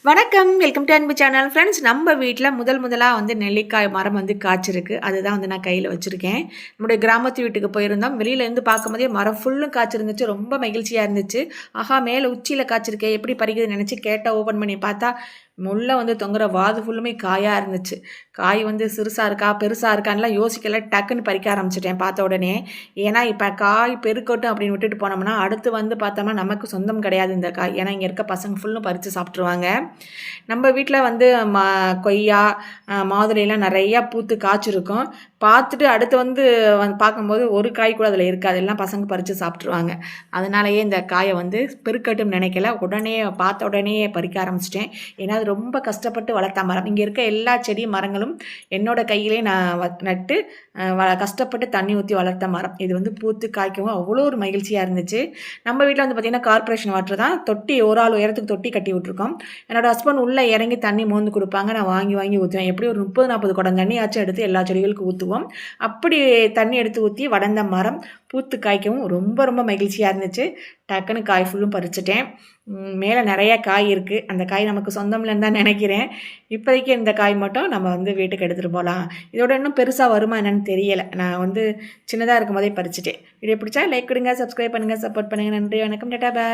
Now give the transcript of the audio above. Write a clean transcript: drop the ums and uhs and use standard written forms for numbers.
வணக்கம். Welcome to அன்பு channel. Friends நம்ம வீட்ல முதலா வந்து நெல்லிக்காய் மரம் வந்து காய்ச்சிருக்கு. அதுதான் வந்து நான் கையில வச்சிருக்கேன். நம்முடைய கிராமத்து வீட்டுக்கு போயிருந்தோம். வெளியில இருந்து பார்க்கும்போதே மரம் ஃபுல்லும் காய்ச்சிருந்துச்சு. ரொம்ப மகிழ்ச்சியா இருந்துச்சு. ஆஹா! மேல உச்சியில காய்ச்சிருக்கே எப்படி பறிக்குதுன்னு நெனச்சு கேட்டா ஓப்பன் பண்ணி பார்த்தா, முள்ள வந்து தொங்குற வாது ஃபுல்லுமே காயா இருந்துச்சு. காய் வந்து சிறுசா இருக்கா, பெருசா இருக்கான்லாம் யோசிக்கல. டக்குன்னு பறிக்க ஆரம்பிச்சுட்டேன் பார்த்த உடனே. ஏன்னா, இப்ப காய் பெருக்கட்டும் அப்படின்னு விட்டுட்டு போனோம்னா, அடுத்து வந்து பார்த்தோம்னா நமக்கு சொந்தம் கிடையாது இந்த காய். ஏன்னா, இங்க இருக்க பசங்க ஃபுல்லும் பறிச்சு சாப்ட்டுருவாங்க. நம்ம வீட்ல வந்து கொய்யா, மாதுளைலாம் நெறையா பூத்து காய்ச்சிருக்கும். பார்த்துட்டு அடுத்து வந்து பார்க்கும்போது ஒரு காய் கூட அதில இருக்காது. எல்லாம் பசங்க பறிச்சு சாப்ட்டுருவாங்க. அதனாலேயே இந்த காய வந்து பெருக்கட்டும்னு நெனைக்கல. உடனே பார்த்த உடனேயே பறிக்க ஆரம்பிச்சுட்டேன். ஏன்னா, அது ரொம்ப கஷ்டப்பட்டு வளர்த்த மரம். இங்க இருக்க எல்லா செடி, மரங்களும் என்னோட கையிலே நான் நட்டு கஷ்டப்பட்டு தண்ணி ஊத்தி வளர்த்த மரம். இது வந்து பூத்து காய்க்கவும் அவ்வளோ ஒரு மகிழ்ச்சியா இருந்துச்சு. நம்ம வீட்ல வந்து பார்த்தீங்கன்னா, கார்ப்பரேஷன் வாட்டர் தான். தொட்டி ஒரு ஆள் உயரத்துக்கு தொட்டி கட்டி விட்டுருக்கோம். என்னோட ஹஸ்பண்ட் உள்ள இறங்கி தண்ணி மோந்து குடுப்பாங்க. நான் வாங்கி வாங்கி ஊத்துவேன். எப்படியும் ஒரு 30, 40 குடம் தண்ணியாச்சும் எடுத்து எல்லா செடிகளுக்கும் ஊத்துவோம். அப்படி தண்ணி எடுத்து ஊத்தி வளர்ந்த மரம் பூத்து காய்க்கவும் ரொம்ப ரொம்ப மகிழ்ச்சியா இருந்துச்சு. டக்குன்னு காய் ஃபுல்லும் பறிச்சுட்டேன். மேல நெறைய காய் இருக்கு. அந்த காய் நமக்கு சொந்தம் இல்லன்னு தான் நெனைக்கிறேன். இப்போதைக்கு இந்த காய் மட்டும் நம்ம வந்து வீட்டுக்கு எடுத்துட்டு போலாம். இதோட இன்னும் பெருசா வருமா என்னன்னு தெரியல. நான் வந்து சின்னதா இருக்கும்போதே பறிச்சுட்டேன். வீடியோ பிடிச்சா லைக் கொடுங்க, சப்ஸ்கிரைப் பண்ணுங்க, சப்போர்ட் பண்ணுங்க. நன்றி, வணக்கம், டாடா, பாய்.